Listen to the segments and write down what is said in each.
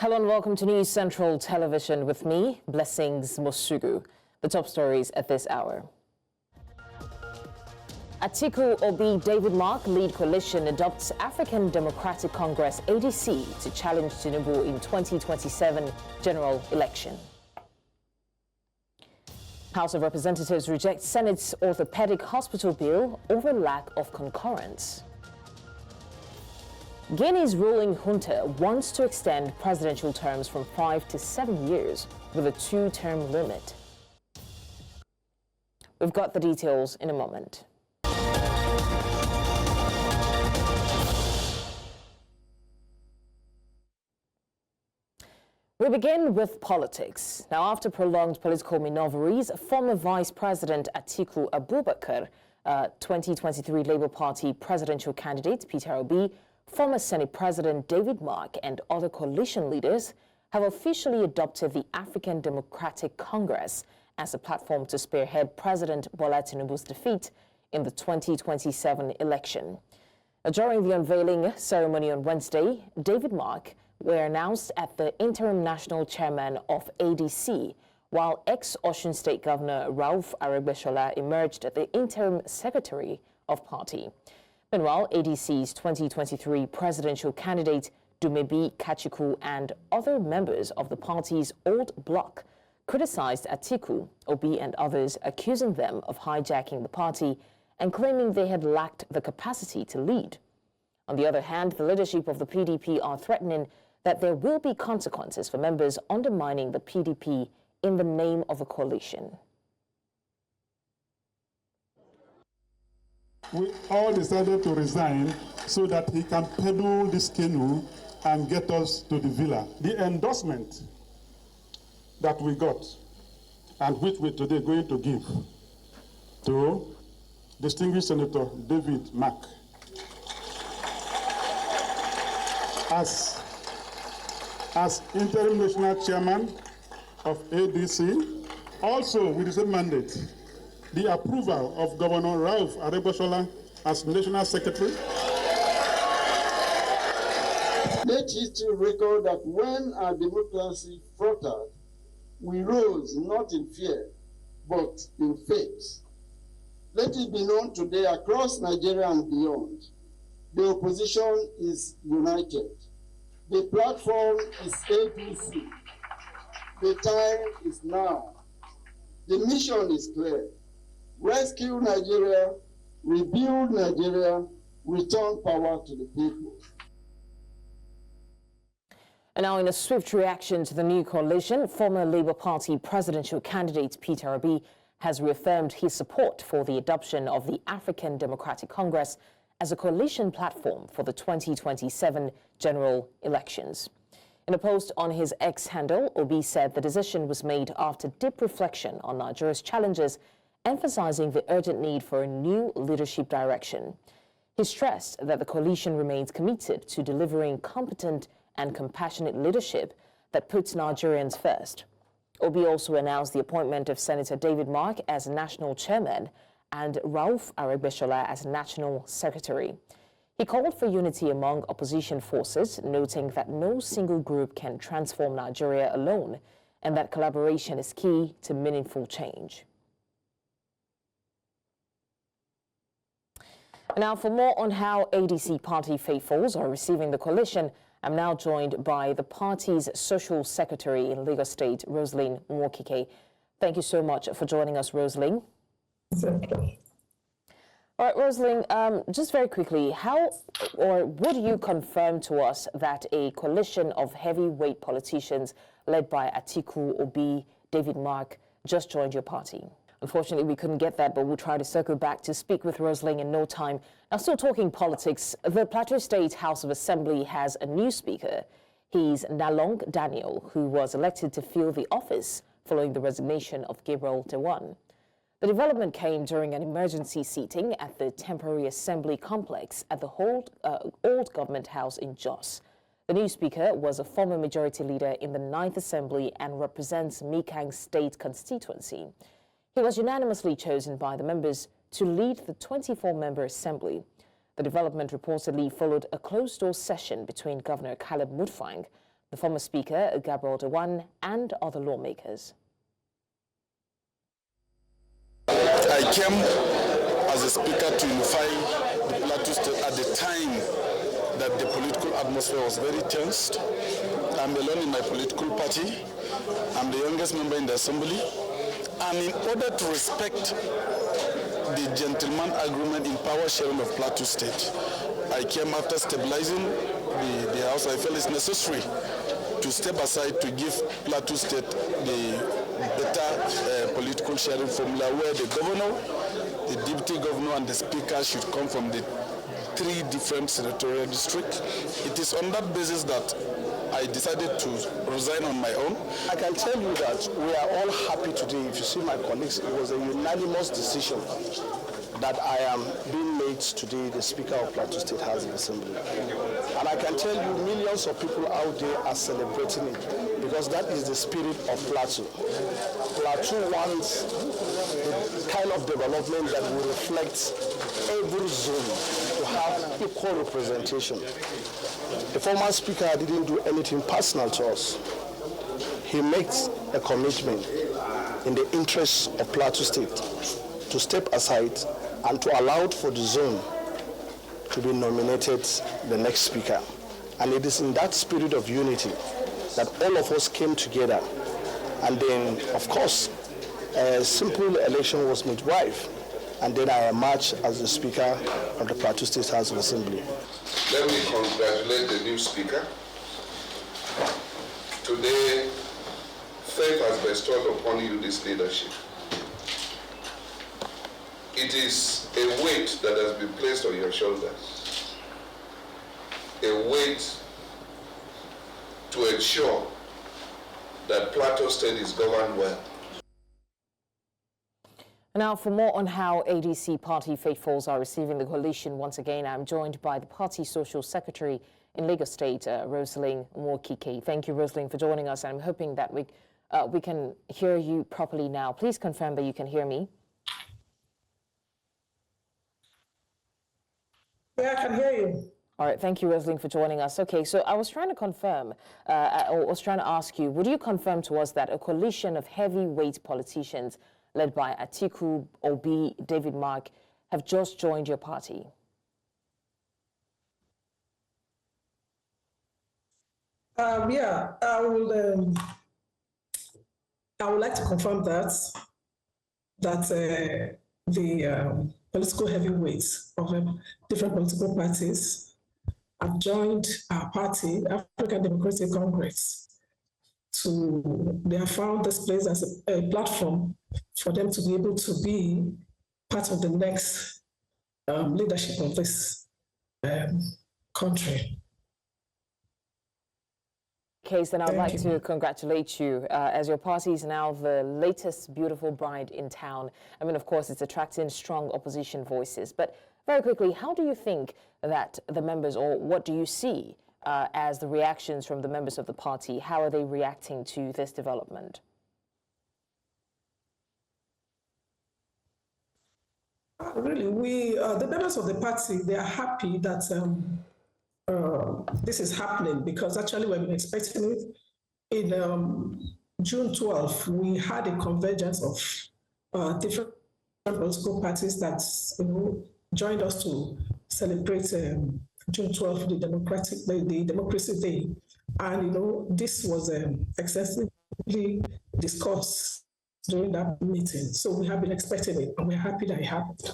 Hello and welcome to News Central Television with me, Blessings Mosugu. The top stories at this hour. Atiku Obi David Mark lead coalition adopts African Democratic Congress ADC to challenge Tinubu in 2027 general election. House of Representatives rejects Senate's Orthopaedic Hospital bill over lack of concurrence. Guinea's ruling junta wants to extend presidential terms from 5 to 7 years with a 2-term limit. We've got the details in a moment. We begin with politics. Now, after prolonged political manoeuvres, former Vice President Atiku Abubakar, 2023 Labour Party presidential candidate Peter Obi, former Senate President David Mark and other coalition leaders have officially adopted the African Democratic Congress as a platform to spearhead President Bola Tinubu's defeat in the 2027 election. During the unveiling ceremony on Wednesday, David Mark were announced as the interim national chairman of ADC, while ex-Osun State Governor Rauf Aregbesola emerged as the interim secretary of party. Meanwhile, ADC's 2023 presidential candidate Dumebi Kachiku and other members of the party's old bloc criticized Atiku, Obi and others, accusing them of hijacking the party and claiming they had lacked the capacity to lead. On the other hand, the leadership of the PDP are threatening that there will be consequences for members undermining the PDP in the name of a coalition. We all decided to resign so that he can peddle this canoe and get us to the villa. The endorsement that we got, and which we're today going to give to distinguished Senator David Mark as interim national chairman of ADC, also with the same mandate, the approval of Governor Rauf Aregbesola as national secretary. Let history record that when our democracy faltered, we rose not in fear, but in faith. Let it be known today across Nigeria and beyond, the opposition is united. The platform is APC. The time is now. The mission is clear. Rescue Nigeria, rebuild Nigeria, return power to the people. And now, in a swift reaction to the new coalition, former Labour Party presidential candidate Peter Obi has reaffirmed his support for the adoption of the African Democratic Congress as a coalition platform for the 2027 general elections. In a post on his X handle, Obi said the decision was made after deep reflection on Nigeria's challenges, emphasizing the urgent need for a new leadership direction. He stressed that the coalition remains committed to delivering competent and compassionate leadership that puts Nigerians first. Obi also announced the appointment of Senator David Mark as national chairman and Rauf Aregbesola as national secretary. He called for unity among opposition forces, noting that no single group can transform Nigeria alone and that collaboration is key to meaningful change. Now, for more on how ADC party faithfuls are receiving the coalition, I'm now joined by the party's social secretary in Lagos State, Roselyn Nwokike. Thank you so much for joining us, Roselyn. Certainly. All right, Roselyn, just very quickly, how or would you confirm to us that a coalition of heavyweight politicians led by Atiku, Obi, David Mark just joined your party? Unfortunately, we couldn't get that, but we'll try to circle back to speak with Roselyn in no time. Now, still talking politics, the Plateau State House of Assembly has a new speaker. He's Nalong Daniel, who was elected to fill the office following the resignation of Gabriel Dewan. The development came during an emergency seating at the temporary assembly complex at the old government house in Jos. The new speaker was a former majority leader in the 9th Assembly and represents Mekang State constituency. He was unanimously chosen by the members to lead the 24-member assembly. The development reportedly followed a closed-door session between Governor Caleb Mutfwang, the former Speaker, Gabriel Dewan, and other lawmakers. I came as a speaker to unify the Plateau State at the time that the political atmosphere was very tensed. I'm alone in my political party. I'm the youngest member in the assembly. And in order to respect the gentleman agreement in power sharing of Plateau State, I came after stabilizing the House. I felt it's necessary to step aside to give Plateau State the better political sharing formula where the governor, the deputy governor, and the speaker should come from the 3 different senatorial districts. It is on that basis that I decided to resign on my own. I can tell you that we are all happy today. If you see my colleagues, it was a unanimous decision that I am being made today the Speaker of Plateau State House of Assembly. And I can tell you millions of people out there are celebrating it because that is the spirit of Plateau. Plateau wants the kind of development that will reflect every zone to have equal representation. The former Speaker didn't do anything personal to us. He makes a commitment in the interests of Plateau State to step aside and to allow for the zone to be nominated the next speaker. And it is in that spirit of unity that all of us came together. And then, of course, a simple election was midwife. And then I emerged as the Speaker of the Plateau State House of Assembly. Let me congratulate the new Speaker. Today, faith has bestowed upon you this leadership. It is a weight that has been placed on your shoulders, a weight to ensure that Plateau State is governed well. Now, for more on how ADC party faithfuls are receiving the coalition, once again, I'm joined by the party social secretary in Lagos State, Rosalind Mwokike. Thank you, Rosalind, for joining us. I'm hoping that we can hear you properly now. Please confirm that you can hear me. Yeah, I can hear you. All right, thank you, Rosalind, for joining us. Okay, so I was trying to confirm, or was trying to ask you, would you confirm to us that a coalition of heavyweight politicians led by Atiku, Obi, David Mark, have just joined your party? Yeah, I would like to confirm that the political heavyweights of different political parties have joined our party, African Democratic Congress. They have found this place as a platform for them to be able to be part of the next leadership of this country. Case, then I'd like to congratulate you as your party is now the latest beautiful bride in town. I mean, of course, it's attracting strong opposition voices. But very quickly, how do you think that the members, or what do you see as the reactions from the members of the party? How are they reacting to this development? Really, the members of the party, they are happy that this is happening because actually we've been expecting it. In June 12th, we had a convergence of different political parties that joined us to celebrate June 12th, the Democracy Day. And this was extensively discussed during that meeting. So we have been expecting it, and we're happy that it happened.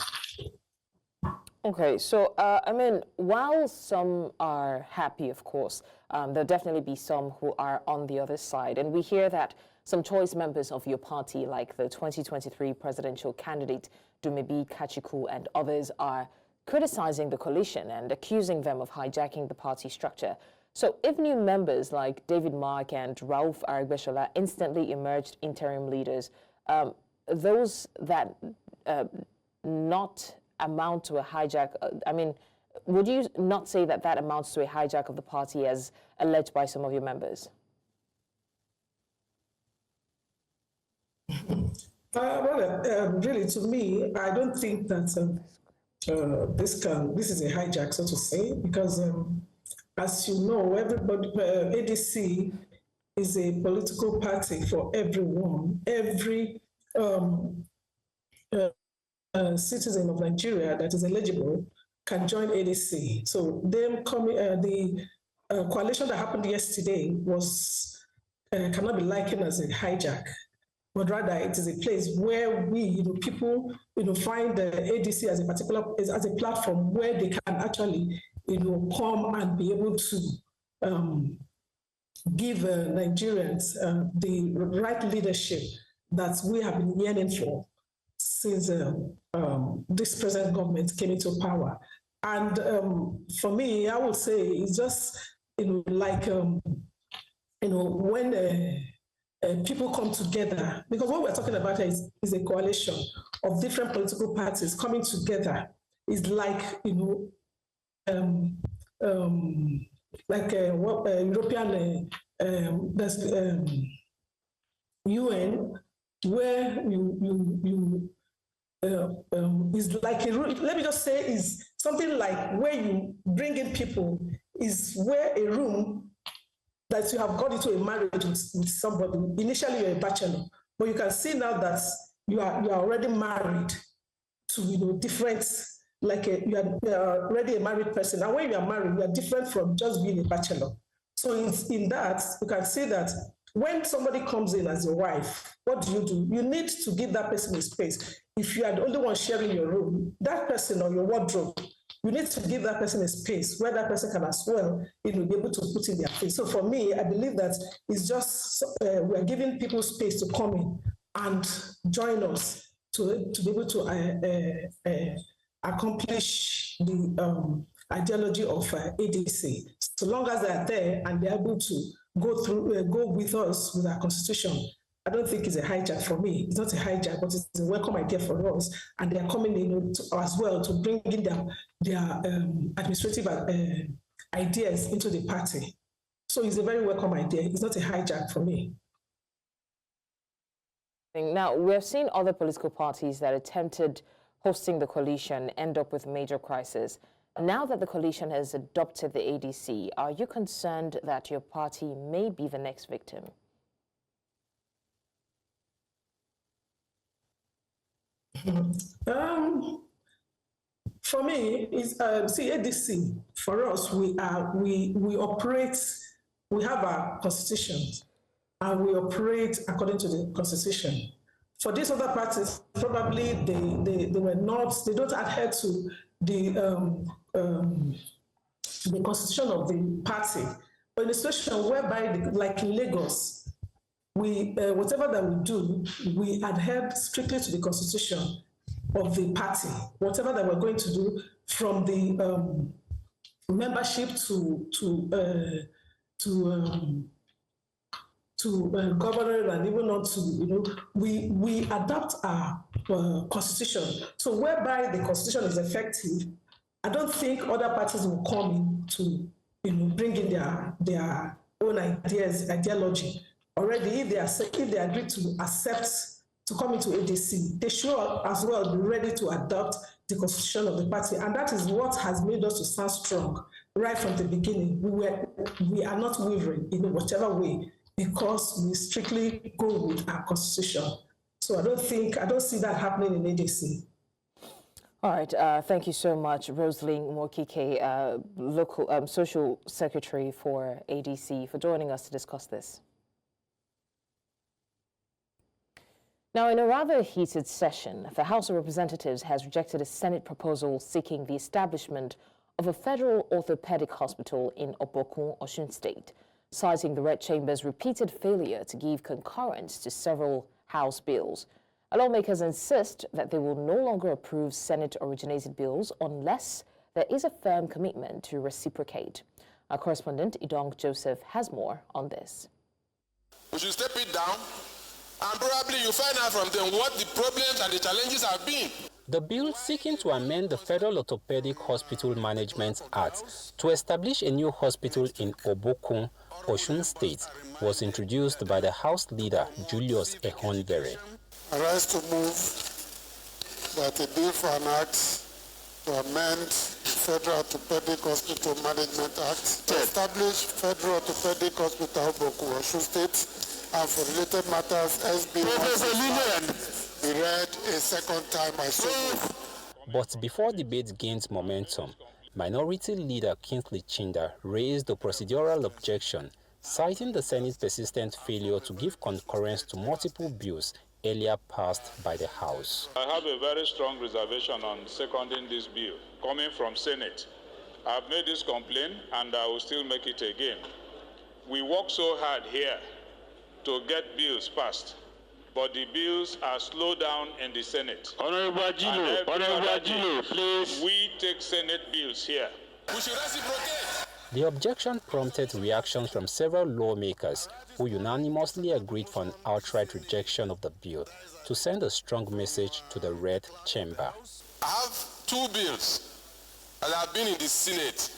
Okay, so I mean, while some are happy, of course, there'll definitely be some who are on the other side. And we hear that some choice members of your party, like the 2023 presidential candidate, Dumebi Kachiku, and others are criticizing the coalition and accusing them of hijacking the party structure. So if new members like David Mark and Rauf Arigbeshola instantly emerged interim leaders, those that not amount to a hijack, I mean, would you not say that that amounts to a hijack of the party as alleged by some of your members? Really, to me, I don't think that this is a hijack, so to say, because as you know, everybody, ADC is a political party for everyone. Every citizen of Nigeria that is eligible can join ADC. So them coming, the coalition that happened yesterday was cannot be likened as a hijack, but rather it is a place where we, people, find the ADC as a platform where they can actually, come and be able to give Nigerians the right leadership that we have been yearning for since this present government came into power. And for me, I would say it's just, when people come together, because what we're talking about is a coalition of different political parties coming together. Is like, European UN, where is like let me just say is something like where you bring in people, is where a room that you have got into a marriage with somebody. Initially you're a bachelor, but you can see now that you are already married to different, like you are already a married person. And when you are married, you are different from just being a bachelor. So in that, you can see that when somebody comes in as your wife, what do? You need to give that person a space. If you are the only one sharing your room, that person or your wardrobe, you need to give that person a space where that person can as well, be able to put in their face. So for me, I believe that it's just we're giving people space to come in and join us to be able to accomplish the ideology of ADC. So long as they are there and they're able to go with us with our constitution, I don't think it's a hijack for me. It's not a hijack, but it's a welcome idea for us. And they are coming in as well to bring in their administrative ideas into the party. So it's a very welcome idea. It's not a hijack for me. Now, we've seen other political parties that attempted hosting the coalition end up with major crisis. Now that the coalition has adopted the ADC, are you concerned that your party may be the next victim? For me, it's ADC. For us, we operate. We have our constitution, and we operate according to the constitution. For these other parties, probably they were not. They don't adhere to the constitution of the party. But in a situation whereby, like in Lagos, we whatever that we do, we adhere strictly to the constitution of the party. Whatever that we're going to do, from the membership to governor, and even on to we adapt our constitution. So whereby the constitution is effective, I don't think other parties will come in to bring in their own ideology. Already, if they agree to accept to come into ADC, they should as well be ready to adopt the constitution of the party, and that is what has made us to stand strong right from the beginning. We are not wavering in whichever way, because we strictly go with our constitution. So I don't see that happening in ADC. All right, thank you so much, Rosaline Mokike, local social secretary for ADC, for joining us to discuss this. Now, in a rather heated session, the House of Representatives has rejected a Senate proposal seeking the establishment of a Federal Orthopaedic Hospital in Obokun, Osun State, citing the Red Chamber's repeated failure to give concurrence to several House bills. Lawmakers insist that they will no longer approve Senate-originated bills unless there is a firm commitment to reciprocate. Our correspondent, Idong Joseph, has more on this. We should step it down, and probably you find out from them what the problems and the challenges have been. The bill seeking to amend the Federal Orthopaedic Hospital Management Act to establish a new hospital in Obokun, Osun State, was introduced by the House Leader, Julius Ehonbere. I rise to move that a bill for an act to amend the Federal Orthopaedic Hospital Management Act to establish Federal Orthopaedic Hospital, Plateau State, and for related matters, SB 169 be read a second time. I so move. But before debate gained momentum, Minority Leader Kingsley Chinda raised a procedural objection, citing the Senate's persistent failure to give concurrence to multiple bills earlier passed by the House. I have a very strong reservation on seconding this bill coming from Senate. I've made this complaint and I will still make it again. We work so hard here to get bills passed, but the bills are slowed down in the Senate. Honorable Gino, please. We take Senate bills here. We should reciprocate. The objection prompted reactions from several lawmakers who unanimously agreed for an outright rejection of the bill to send a strong message to the Red Chamber. I have two bills that have been in the Senate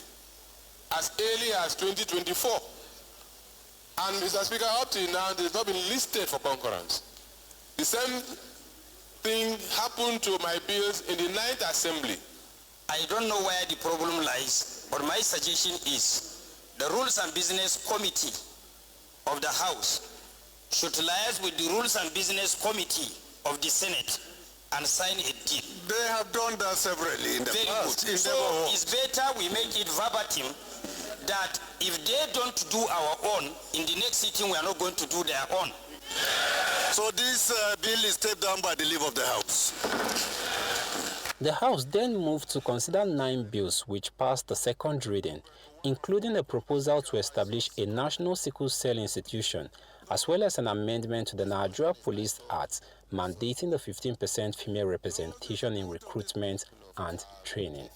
as early as 2024. And Mr. Speaker, up to now, they've not been listed for concurrence. The same thing happened to my bills in the 9th Assembly. I don't know where the problem lies, but my suggestion is the Rules and Business Committee of the House should liaise with the Rules and Business Committee of the Senate and sign a deal. They have done that severally in the past. Very good. So it's better we make it verbatim that if they don't do our own, in the next sitting we are not going to do their own. So this bill is taken down by the leave of the House. The House then moved to consider 9 bills which passed the second reading, including a proposal to establish a national sickle cell institution, as well as an amendment to the Nigeria Police Act mandating the 15% female representation in recruitment and training.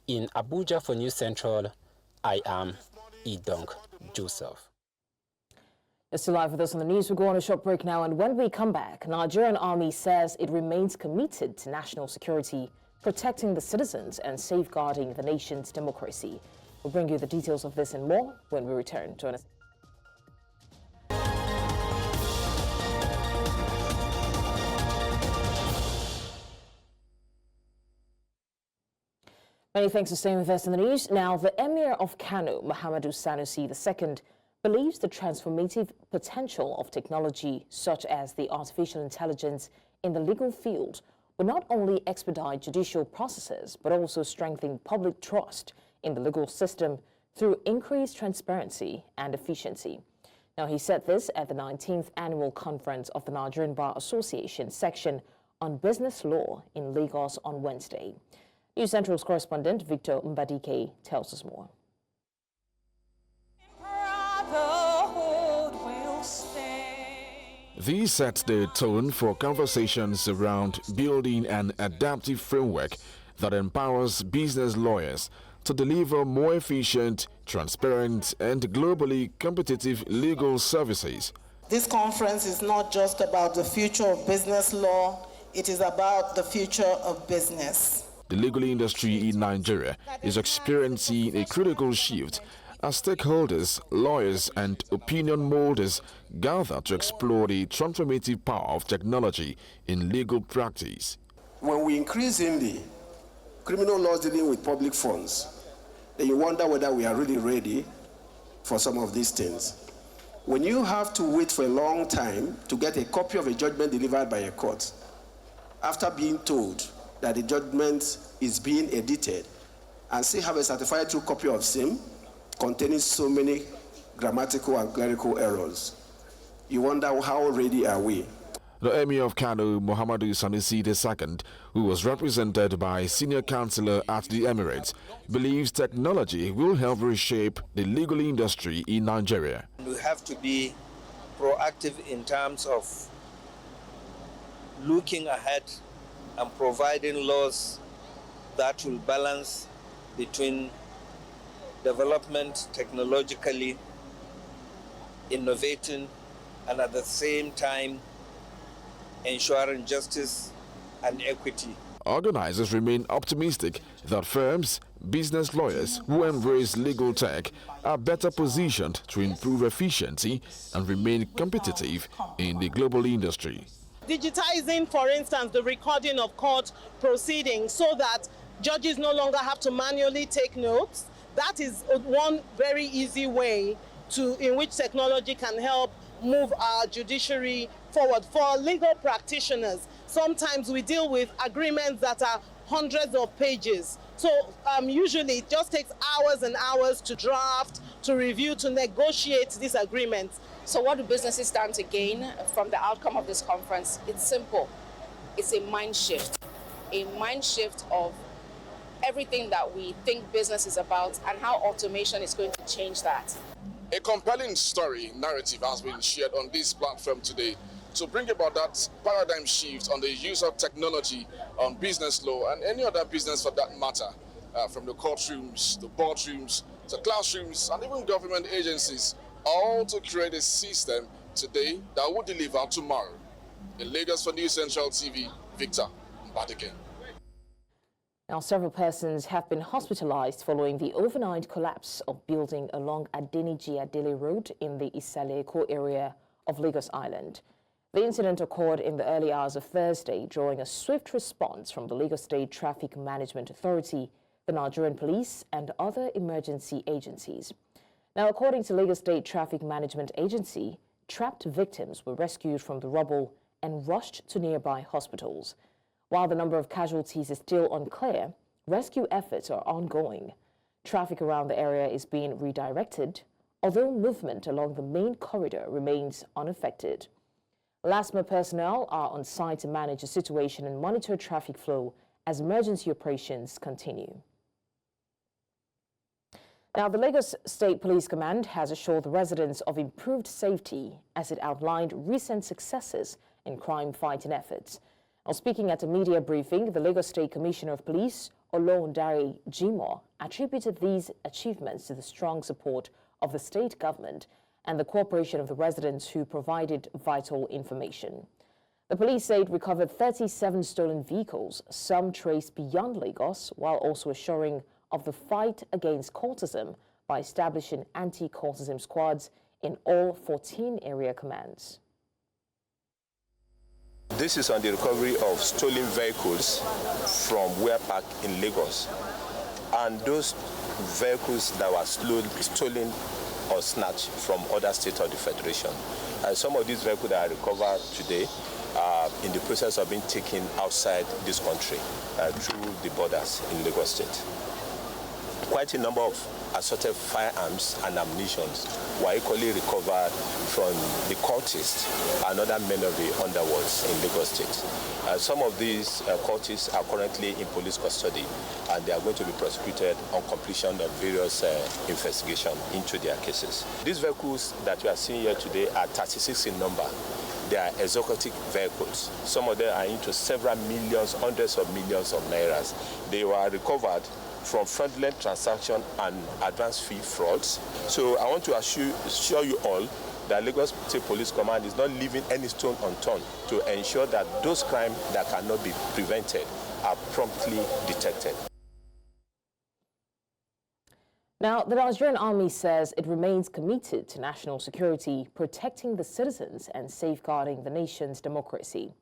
In Abuja for News Central, I am Idong Joseph. You're still live with us on the news. We'll go on a short break now, and when we come back, Nigerian Army says it remains committed to national security, protecting the citizens and safeguarding the nation's democracy. We'll bring you the details of this and more when we return. Join us. Many thanks for staying with us in the news. Now, the Emir of Kano, Muhammadu Sanusi II, believes the transformative potential of technology, such as the artificial intelligence in the legal field, will not only expedite judicial processes, but also strengthen public trust in the legal system through increased transparency and efficiency. Now, he said this at the 19th Annual Conference of the Nigerian Bar Association section on business law in Lagos on Wednesday. News Central's correspondent Victor Mbadike tells us more. These set the tone for conversations around building an adaptive framework that empowers business lawyers to deliver more efficient, transparent, and globally competitive legal services. This conference is not just about the future of business law, it is about the future of business. The legal industry in Nigeria is experiencing a critical shift as stakeholders, lawyers, and opinion molders gather to explore the transformative power of technology in legal practice. When we increase in the criminal laws dealing with public funds, then you wonder whether we are really ready for some of these things. When you have to wait for a long time to get a copy of a judgment delivered by a court, after being told that the judgment is being edited, and still have a certified true copy of SIM containing so many grammatical and clerical errors, you wonder how ready are we? The Emir of Kano, Muhammadu Sanusi II, who was represented by senior counselor at the Emirates, believes technology will help reshape the legal industry in Nigeria. We have to be proactive in terms of looking ahead and providing laws that will balance between development technologically, innovating, and at the same time ensuring justice and equity. Organizers remain optimistic that firms, business lawyers who embrace legal tech are better positioned to improve efficiency and remain competitive in the global industry. Digitizing, for instance, the recording of court proceedings so that Judges no longer have to manually take notes. That is one very easy way in which technology can help move our judiciary forward. For legal practitioners, sometimes we deal with agreements that are hundreds of pages. So usually it just takes hours and hours to draft, to review, to negotiate these agreements. So what do businesses stand to gain from the outcome of this conference? It's simple. It's a mind shift of everything that we think business is about and how automation is going to change that. A compelling story narrative has been shared on this platform today to bring about that paradigm shift on the use of technology on business law and any other business for that matter, from the courtrooms, the boardrooms, to classrooms, and even government agencies, all to create a system today that will deliver tomorrow. In Lagos for News Central TV, Victor Mbadike. Now, several persons have been hospitalized following the overnight collapse of building along Adeniji-Adele Road in the Isale-Eko area of Lagos Island. The incident occurred in the early hours of Thursday, drawing a swift response from the Lagos State Traffic Management Authority, the Nigerian Police, and other emergency agencies. Now, according to Lagos State Traffic Management Agency, trapped victims were rescued from the rubble and rushed to nearby hospitals. While the number of casualties is still unclear, rescue efforts are ongoing. Traffic around the area is being redirected, although movement along the main corridor remains unaffected. LASMA personnel are on site to manage the situation and monitor traffic flow as emergency operations continue. Now, the Lagos State Police Command has assured the residents of improved safety as it outlined recent successes in crime-fighting efforts. Now, speaking at a media briefing, the Lagos State Commissioner of Police, Olorundare Jimoh, attributed these achievements to the strong support of the state government and the cooperation of the residents who provided vital information. The police said recovered 37 stolen vehicles, some traced beyond Lagos, while also assuring of the fight against cultism by establishing anti-cultism squads in all 14 area commands. This is on the recovery of stolen vehicles from where parked in Lagos. And those vehicles that were stolen or snatched from other states of the Federation. Some of these vehicles that are recovered today are in the process of being taken outside this country through the borders in Lagos State. Quite a number of assorted firearms and ammunition were equally recovered from the cultists and other men of the underworlds in Lagos State. Some of these cultists are currently in police custody, and they are going to be prosecuted on completion of various investigations into their cases. These vehicles that we are seeing here today are 36 in number. They are exotic vehicles. Some of them are into several millions, hundreds of millions of nairas. They were recovered from fraudulent transaction and advance fee frauds. So I want to assure you all that Lagos State Police Command is not leaving any stone unturned to ensure that those crimes that cannot be prevented are promptly detected. Now, the Nigerian Army says it remains committed to national security, protecting the citizens and safeguarding the nation's democracy.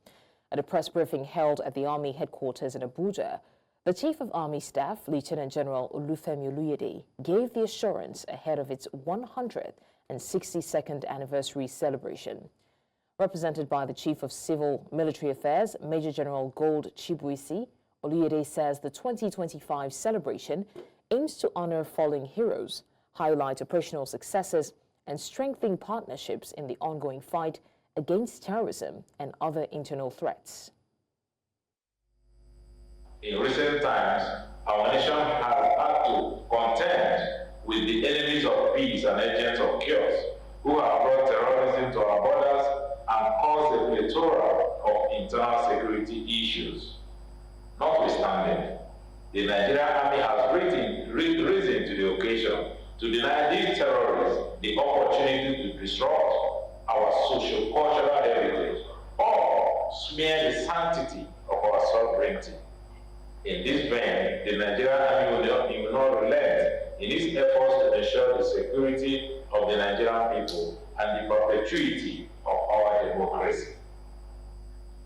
At a press briefing held at the Army headquarters in Abuja, the Chief of Army Staff, Lieutenant General Olufemi Oluyede, gave the assurance ahead of its 162nd anniversary celebration. Represented by the Chief of Civil Military Affairs, Major General Gold Chibuisi, Oluyede says the 2025 celebration aims to honor fallen heroes, highlight operational successes, and strengthen partnerships in the ongoing fight against terrorism and other internal threats. In recent times, our nation has had to contend with the enemies of peace and agents of chaos who have brought terrorism to our borders and caused a plethora of internal security issues. Notwithstanding, the Nigerian Army has risen to the occasion to deny these terrorists the opportunity to disrupt our socio-cultural heritage or smear the sanctity of our sovereignty. In this vein, the Nigerian Army will not relent in its efforts to ensure the security of the Nigerian people and the perpetuity of our democracy.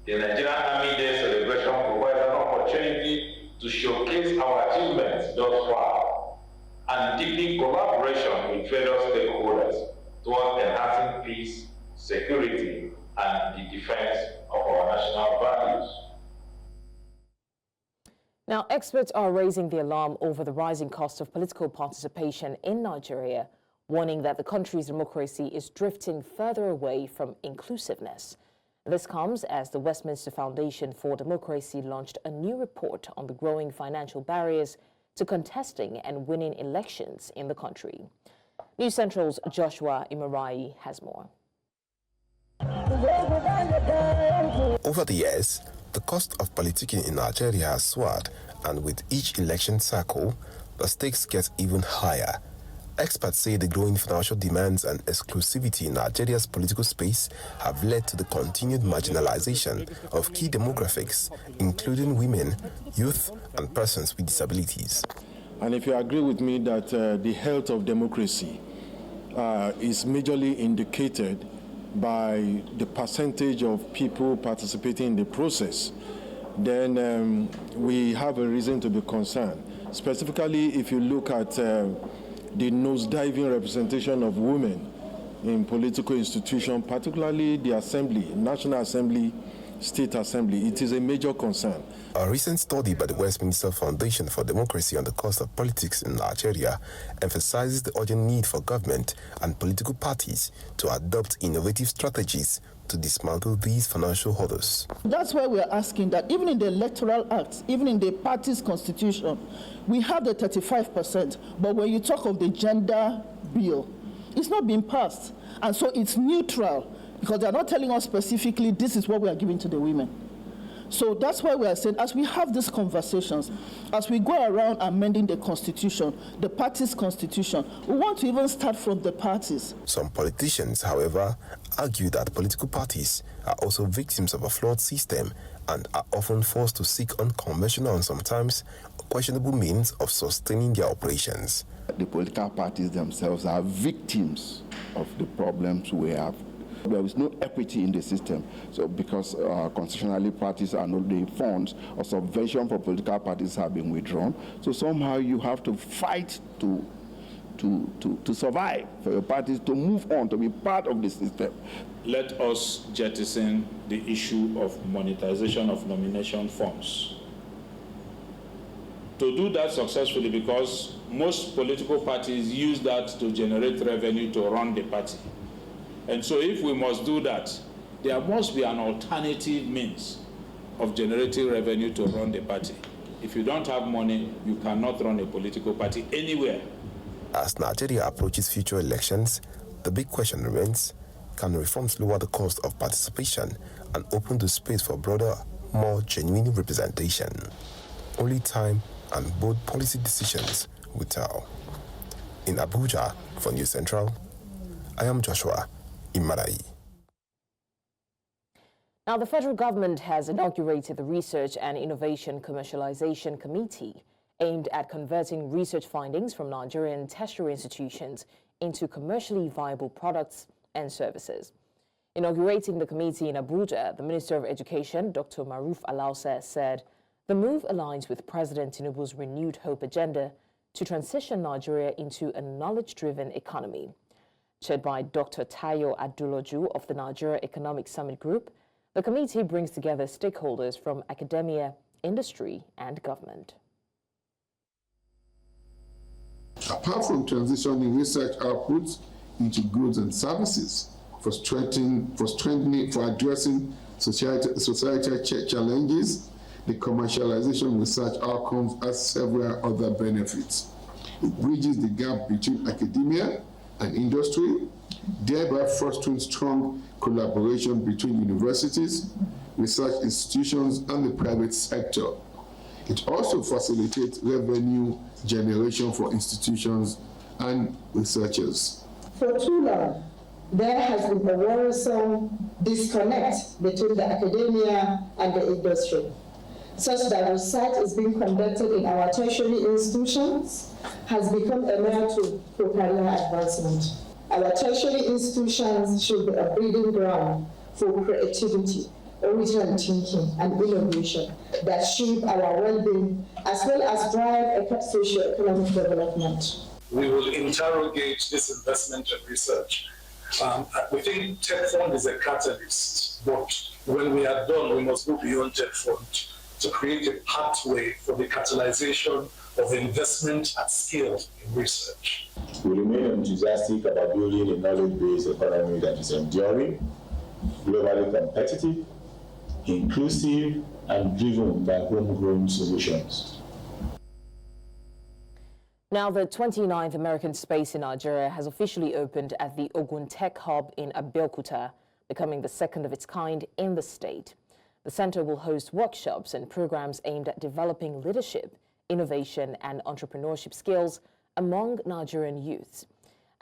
The Nigerian Army Day celebration provides an opportunity to showcase our achievements thus far and deepen collaboration with federal stakeholders towards enhancing peace, security, and the defense of our national values. Now, experts are raising the alarm over the rising cost of political participation in Nigeria, warning that the country's democracy is drifting further away from inclusiveness. This comes as the Westminster Foundation for Democracy launched a new report on the growing financial barriers to contesting and winning elections in the country. News Central's Joshua Imarai has more. Over the years, the cost of politicking in Nigeria has soared, and with each election cycle, the stakes get even higher. Experts say the growing financial demands and exclusivity in Nigeria's political space have led to the continued marginalization of key demographics, including women, youth, and persons with disabilities. And if you agree with me that the health of democracy is majorly indicated by the percentage of people participating in the process, then we have a reason to be concerned. Specifically, if you look at the nosediving representation of women in political institutions, particularly the Assembly, National Assembly, State Assembly, it is a major concern. A recent study by the Westminster Foundation for Democracy on the cost of politics in Nigeria emphasizes the urgent need for government and political parties to adopt innovative strategies to dismantle these financial hurdles. That's why we're asking that even in the Electoral Act, even in the party's constitution, we have the 35%, but when you talk of the gender bill, it's not being passed. And so it's neutral, because they're not telling us specifically this is what we are giving to the women. So that's why we are saying, as we have these conversations, as we go around amending the constitution, the party's constitution, we want to even start from the parties. Some politicians, however, argue that political parties are also victims of a flawed system and are often forced to seek unconventional and sometimes questionable means of sustaining their operations. The political parties themselves are victims of the problems we have. There is no equity in the system. So because constitutionally parties are not the funds or subvention for political parties have been withdrawn. So somehow you have to fight to survive, for your parties to move on, to be part of the system. Let us jettison the issue of monetization of nomination forms. To do that successfully, because most political parties use that to generate revenue to run the party. And so if we must do that, there must be an alternative means of generating revenue to run the party. If you don't have money, you cannot run a political party anywhere. As Nigeria approaches future elections, the big question remains, can reforms lower the cost of participation and open the space for broader, more genuine representation? Only time and bold policy decisions will tell. In Abuja, for News Central, I am Joshua Imarai. Now, the federal government has inaugurated the Research and Innovation Commercialization Committee, aimed at converting research findings from Nigerian tertiary institutions into commercially viable products and services. Inaugurating the committee in Abuja, the Minister of Education, Dr. Maruf Alausa, said the move aligns with President Tinubu's renewed hope agenda to transition Nigeria into a knowledge-driven economy. Chaired by Dr. Tayo Aduloju of the Nigeria Economic Summit Group, the committee brings together stakeholders from academia, industry, and government. Apart from transitioning research outputs into goods and services, for addressing societal challenges, the commercialization research outcomes has several other benefits. It bridges the gap between academia and industry, thereby fostering strong collaboration between universities, research institutions, and the private sector. It also facilitates revenue generation for institutions and researchers. For too long, there has been a worrisome disconnect between the academia and the industry, such that research is being conducted in our tertiary institutions has become a mere tool for career advancement. Our tertiary institutions should be a breeding ground for creativity, original thinking, and innovation that shape our well-being as well as drive socio-economic development. We will interrogate this investment and research. We think Tech Fund is a catalyst, but when we are done, we must go beyond Tech Fund to create a pathway for the catalyzation of investment at scale in research. We remain enthusiastic about building a knowledge-based economy that is enduring, globally competitive, inclusive, and driven by homegrown solutions. Now, the 29th American Space in Nigeria has officially opened at the Ogun Tech Hub in Abeokuta, becoming the second of its kind in the state. The center will host workshops and programs aimed at developing leadership, innovation, and entrepreneurship skills among Nigerian youths.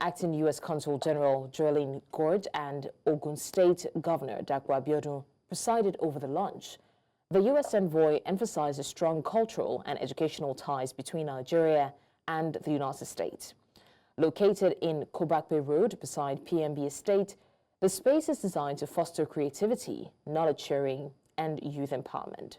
Acting U.S. Consul General Joelyn Gord and Ogun State Governor Dakwa Abiodun presided over the launch. The U.S. envoy emphasized the strong cultural and educational ties between Nigeria and the United States. Located in Kobakpe Road beside PMB Estate, the space is designed to foster creativity, knowledge sharing, and youth empowerment.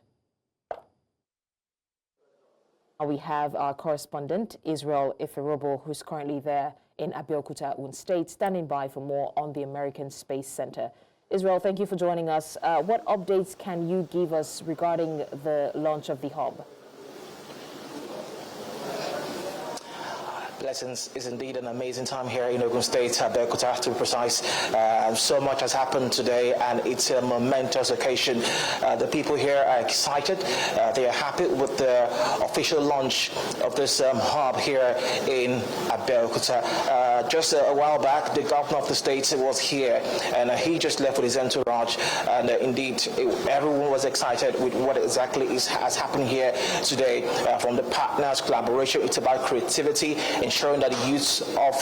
We have our correspondent, Israel Iferobo, who's currently there in Abeokuta, Ogun State, standing by for more on the American Space Center. Israel, thank you for joining us. What updates can you give us regarding the launch of the hub? Blessings is indeed an amazing time here in Ogun State, Abeokuta to be precise. So much has happened today, and it's a momentous occasion. The people here are excited. They are happy with the official launch of this hub here in Abeokuta. Just a while back, the governor of the state was here, and he just left with his entourage. And indeed, everyone was excited with what exactly has happened here today. From the partners, collaboration, it's about creativity, ensuring that the youths of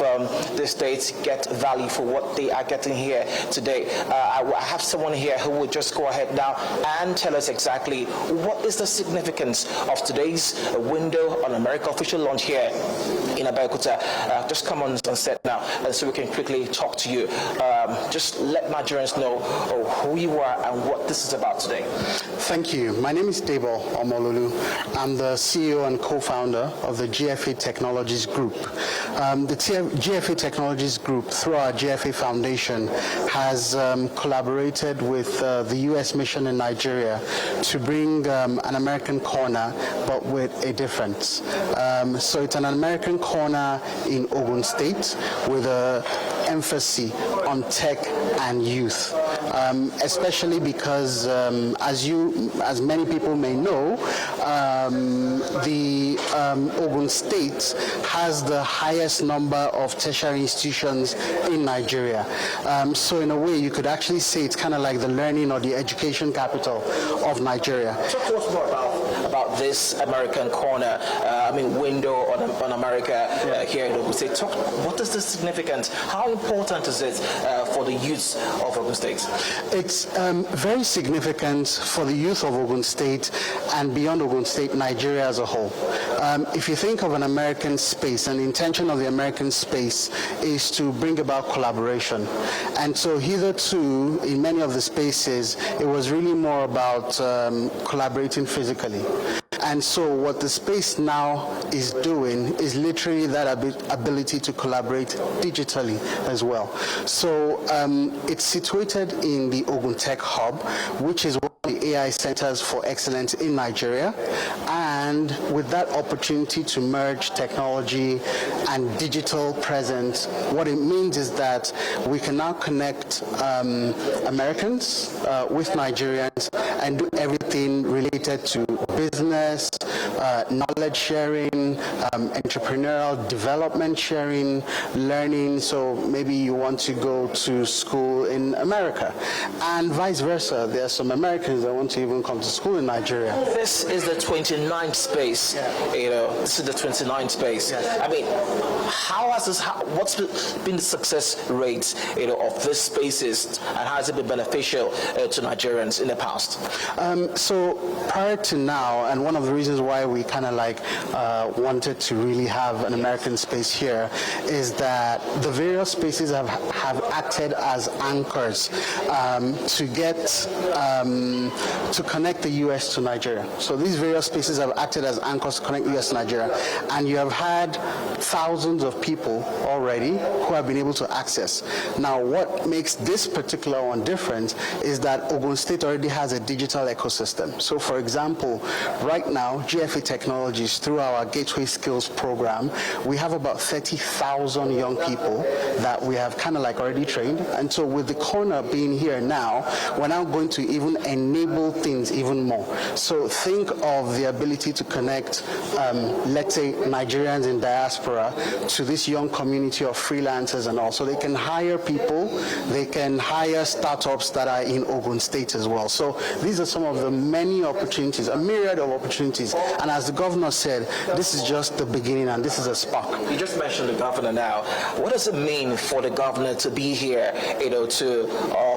the state get value for what they are getting here today. I have someone here who will just go ahead now and tell us exactly what is the significance of today's window on America official launch here in Abeokuta. Just come on set now, and so we can quickly talk to you. Just let Nigerians know who you are and what this is about today. Thank you. My name is Debo Omololu. I'm the CEO and co-founder of the GFA Technologies Group. The GFA Technologies Group, through our GFA Foundation, has collaborated with the U.S. mission in Nigeria to bring an American corner, but with a difference. So it's an American corner in Ogun State with an emphasis on tech and youth. Especially because, as many people may know, the Ogun State has the highest number of tertiary institutions in Nigeria. So in a way, you could actually say it's kind of like the learning or the education capital of Nigeria. Talk to us more about this American corner, window on America here in Ogun State. What is the significance? How important is it for the youth of Ogun State? It's very significant for the youth of Ogun State and beyond Ogun State, Nigeria as a whole. If you think of an American space, and the intention of the American space is to bring about collaboration. And so hitherto, in many of the spaces, it was really more about collaborating physically. And so what the space now is doing is literally that ability to collaborate digitally as well. So it's situated in the Ogun Tech Hub, which is one of the AI centers for excellence in Nigeria. And with that opportunity to merge technology and digital presence, what it means is that we can now connect Americans with Nigerians and do everything related to business, knowledge sharing, entrepreneurial development sharing, learning. So maybe you want to go to school in America, and vice versa. There are some Americans that want to even come to school in Nigeria. This is the 29th space. This is the 29th space. What's been the success rate, of these spaces, and how has it been beneficial to Nigerians in the past? So prior to now, and one of the reasons why we kind of like wanted to really have an American space here is that the various spaces have acted as anchors to get to connect the U.S. to Nigeria. So these various spaces have acted as anchors to connect the U.S. to Nigeria, and you have had thousands of people already who have been able to access. Now, what makes this particular one different is that Ogun State already has a digital ecosystem. So, for example, right now, GFA Technologies, through our Gateway Skills program, we have about 30,000 young people that we have kind of like already trained. And so with the corner being here now, we're now going to even enable things even more. So think of the ability to connect, let's say, Nigerians in diaspora to this young community of freelancers and all. So they can hire people, they can hire startups that are in Ogun State as well. So these are some of the many opportunities, a myriad of opportunities. And as the governor said, this is just the beginning and this is a spark. You just mentioned the governor now. What does it mean for the governor to be here,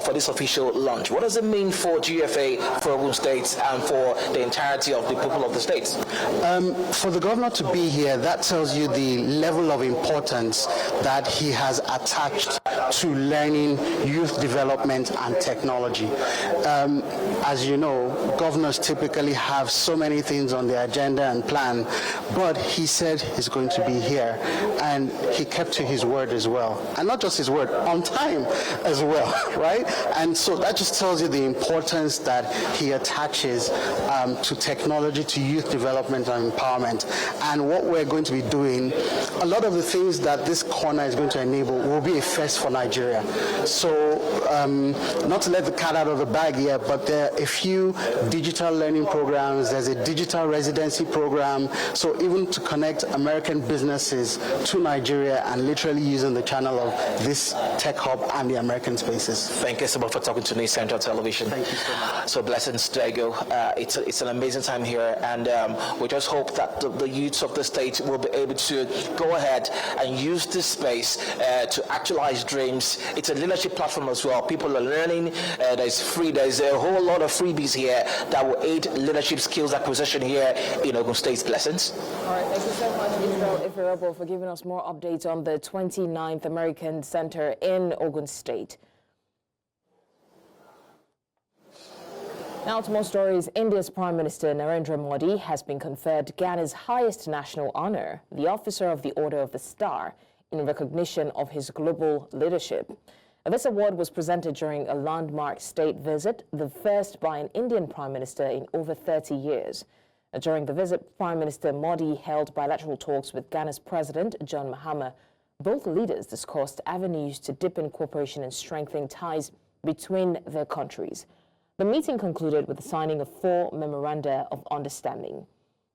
for this official launch? What does it mean for GFA, for Ogun State, and for the entirety of the people of the state? For the governor to be here, that tells you the level of importance that he has attached to learning, youth development, and technology. As you know, governors typically have so many things on the agenda and plan, but he said he's going to be here, and he kept to his word as well. And not just his word, on time as well, right? And so that just tells you the importance that he attaches to technology, to youth development and empowerment. And what we're going to be doing, a lot of the things that this corner is going to enable will be a first for Nigeria. So not to let the cat out of the bag yet, but there are a few digital learning programs. There's a digital residency program. So even to connect American businesses to Nigeria and literally using the channel of this tech hub and the American spaces. Thank you so much for talking to me, Central Television. Thank you so much. So blessings, Diego. It's an amazing time here, and we just hope that the youths of the state will be able to go ahead and use this space to actualize dreams. It's a leadership platform as well. People are learning. There's a whole lot of freebies here that will aid leadership skills acquisition here in Ogun State's blessings. All right, thank you so much, Israel Ifirabo, for giving us more updates on the 29th American Center in Ogun State. Now to more stories. India's Prime Minister Narendra Modi has been conferred Ghana's highest national honor, the Officer of the Order of the Star, in recognition of his global leadership. This award was presented during a landmark state visit, the first by an Indian Prime Minister in over 30 years. During the visit, Prime Minister Modi held bilateral talks with Ghana's President John Mahama. Both leaders discussed avenues to deepen cooperation and strengthen ties between their countries. The meeting concluded with the signing of 4 memoranda of understanding.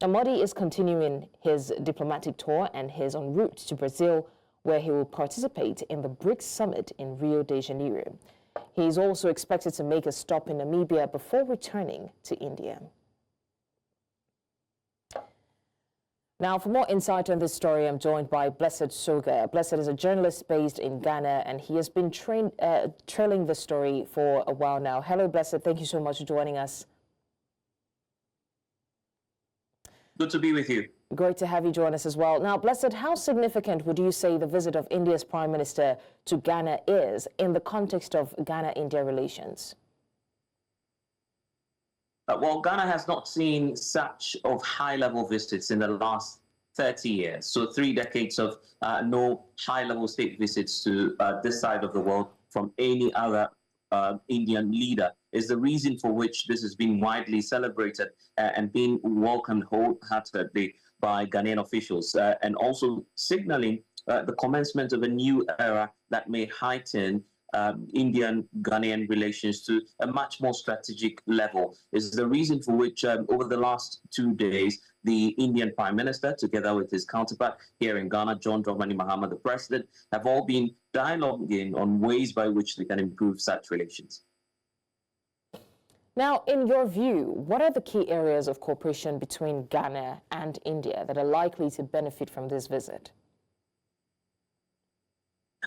Modi is continuing his diplomatic tour and is en route to Brazil, where he will participate in the BRICS summit in Rio de Janeiro. He is also expected to make a stop in Namibia before returning to India. Now, for more insight on this story, I'm joined by Blessed Soga. Blessed is a journalist based in Ghana, and he has been trailing the story for a while now. Hello, Blessed. Thank you so much for joining us. Good to be with you. Great to have you join us as well. Now, Blessed, how significant would you say the visit of India's Prime Minister to Ghana is in the context of Ghana-India relations? Well, Ghana has not seen such of high-level visits in the last 30 years. So 3 decades of no high-level state visits to this side of the world from any other Indian leader is the reason for which this has been widely celebrated and being welcomed wholeheartedly by Ghanaian officials, and also signaling the commencement of a new era that may heighten Indian-Ghanaian relations to a much more strategic level. Is the reason for which over the last 2 days, the Indian Prime Minister, together with his counterpart here in Ghana, John Dramani Mahama, the President, have all been dialoguing on ways by which they can improve such relations. Now, in your view, what are the key areas of cooperation between Ghana and India that are likely to benefit from this visit?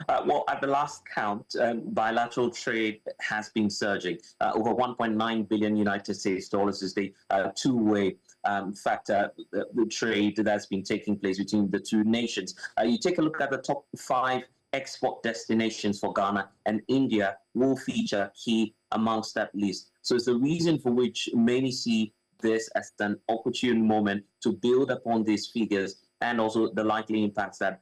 Well, at the last count, bilateral trade has been surging. Over 1.9 billion United States dollars is the two-way the trade that's been taking place between the two nations. You take a look at the top 5 export destinations for Ghana, and India will feature key amongst that list. So it's the reason for which many see this as an opportune moment to build upon these figures and also the likely impacts that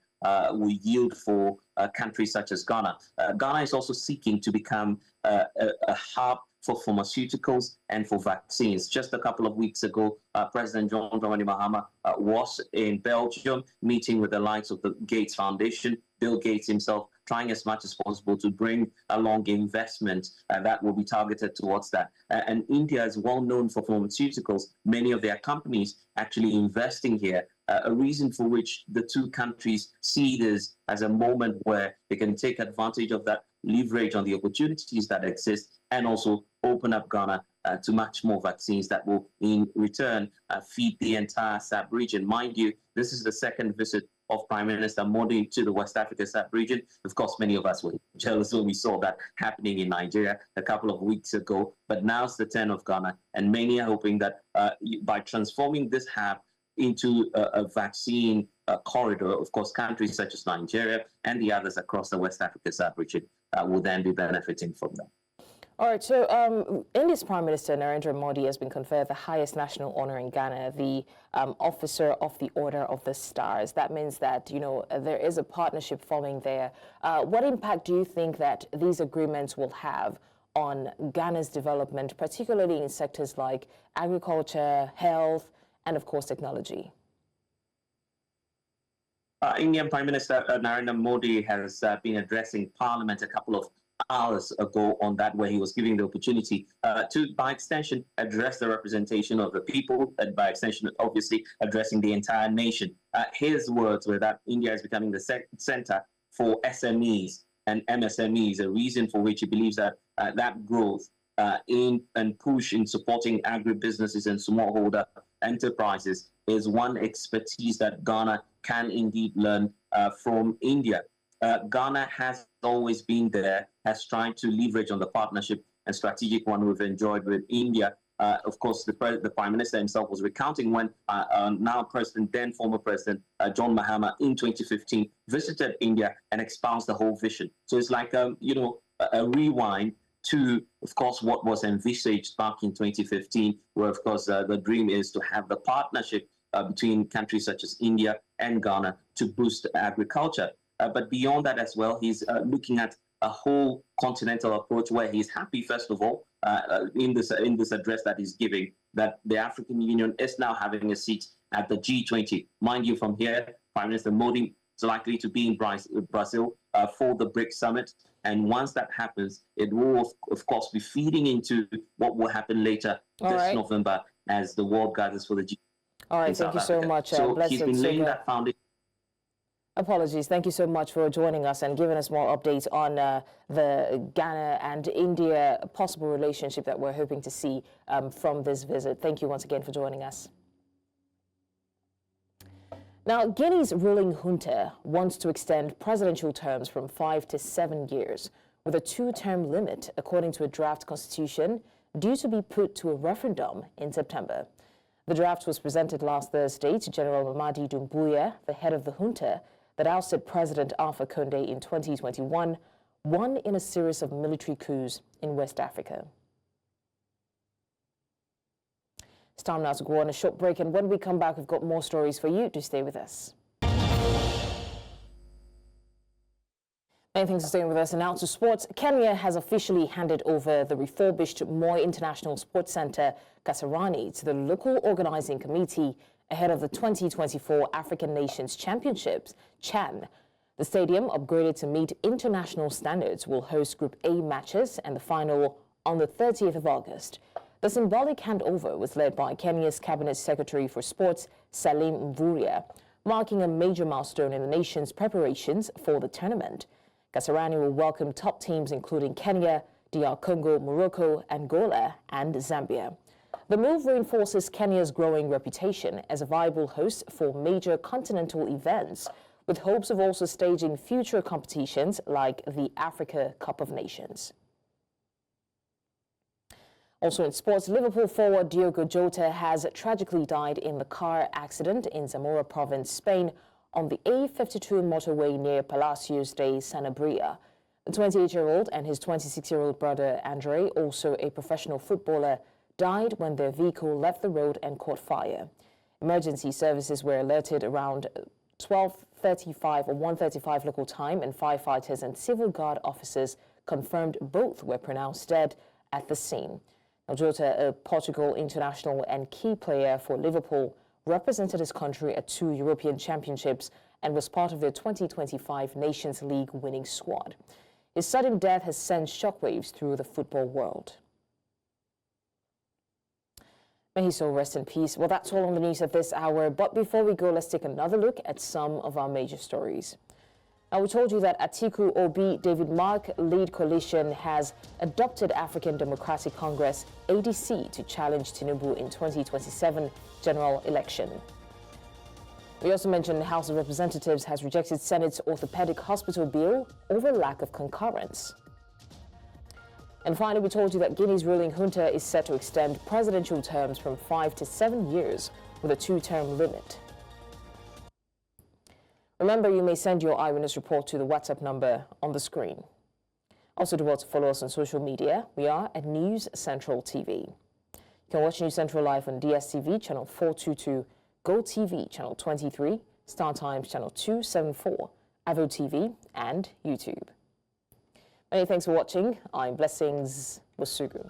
will yield for countries such as Ghana. Ghana is also seeking to become a hub for pharmaceuticals and for vaccines. Just a couple of weeks ago, President John Dramani Mahama was in Belgium meeting with the likes of the Gates Foundation, Bill Gates himself, trying as much as possible to bring along investment that will be targeted towards that. And India is well known for pharmaceuticals. Many of their companies actually investing here, a reason for which the two countries see this as a moment where they can take advantage of that leverage on the opportunities that exist and also open up Ghana to much more vaccines that will in return feed the entire SAP region. Mind you, this is the second visit of Prime Minister Modi to the West Africa SAP region. Of course, many of us were jealous when we saw that happening in Nigeria a couple of weeks ago, but now it's the turn of Ghana, and many are hoping that by transforming this hub into a vaccine corridor, of course, countries such as Nigeria and the others across the West Africa SAP region will then be benefiting from that. All right, so India's Prime Minister Narendra Modi has been conferred the highest national honor in Ghana, the Officer of the Order of the Stars. That means that, you know, there is a partnership forming there. What impact do you think that these agreements will have on Ghana's development, particularly in sectors like agriculture, health, and of course, technology? Indian Prime Minister Narendra Modi has been addressing Parliament a couple of hours ago on that, where he was giving the opportunity to, by extension, address the representation of the people, and by extension, obviously, addressing the entire nation. His words were that India is becoming the center for SMEs and MSMEs, a reason for which he believes that that growth in and push in supporting agribusinesses and smallholder enterprises is one expertise that Ghana can indeed learn from India. Ghana has always been there, has tried to leverage on the partnership and strategic one we've enjoyed with India. Of course, the Prime Minister himself was recounting when then former President John Mahama in 2015 visited India and espoused the whole vision. So it's like, a rewind to, of course, what was envisaged back in 2015, where, of course, the dream is to have the partnership between countries such as India and Ghana to boost agriculture. But beyond that as well, he's looking at a whole continental approach where he's happy, first of all, in this address that he's giving, that the African Union is now having a seat at the G20. Mind you, from here, Prime Minister Modi is likely to be in Brazil for the BRICS summit. And once that happens, it will, of course, be feeding into what will happen later this November as the world gathers for the G20. All right, thank you so much. So he's been laying that foundation. Apologies. Thank you so much for joining us and giving us more updates on the Ghana and India possible relationship that we're hoping to see from this visit. Thank you once again for joining us. Now, Guinea's ruling junta wants to extend presidential terms from 5 to 7 years with a 2-term limit, according to a draft constitution due to be put to a referendum in September. The draft was presented last Thursday to General Mamadi Doumbouya, the head of the junta that ousted President Alpha Condé in 2021, won in a series of military coups in West Africa. It's time now to go on a short break, and when we come back, we've got more stories for you. Do stay with us. Many things are staying with us, and now to sports. Kenya has officially handed over the refurbished Moi International Sports Centre, Kasarani, to the local organising committee ahead of the 2024 African Nations Championships, CHAN. The stadium, upgraded to meet international standards, will host Group A matches and the final on the 30th of August. The symbolic handover was led by Kenya's Cabinet Secretary for Sports, Salim Mvurya, marking a major milestone in the nation's preparations for the tournament. Kasarani will welcome top teams including Kenya, DR Congo, Morocco, Angola, and Zambia. The move reinforces Kenya's growing reputation as a viable host for major continental events, with hopes of also staging future competitions like the Africa Cup of Nations. Also in sports, Liverpool forward Diogo Jota has tragically died in the car accident in Zamora province, Spain, on the A52 motorway near Palacios de Sanabria. The 28-year-old and his 26-year-old brother Andre, also a professional footballer, died when their vehicle left the road and caught fire. Emergency services were alerted around 12:35 or 1:35 local time, and firefighters and civil guard officers confirmed both were pronounced dead at the scene. Now, Jota, a Portugal international and key player for Liverpool, represented his country at 2 European Championships and was part of their 2025 Nations League winning squad. His sudden death has sent shockwaves through the football world. May he so rest in peace. Well, that's all on the news at this hour. But before we go, let's take another look at some of our major stories. Now, we told you that Atiku Obi, David Mark lead coalition has adopted African Democratic Congress, ADC, to challenge Tinubu in 2027 general election. We also mentioned the House of Representatives has rejected Senate's Orthopaedic Hospital bill over lack of concurrence. And finally, we told you that Guinea's ruling junta is set to extend presidential terms from 5 to 7 years with a 2-term limit. Remember, you may send your eyewitness report to the WhatsApp number on the screen. Also, do well to follow us on social media. We are at News Central TV. You can watch News Central live on DSTV channel 422, GoTV channel 23, Star Times channel 274, Avo TV, and YouTube. Many thanks for watching. I'm Blessings Wasugu.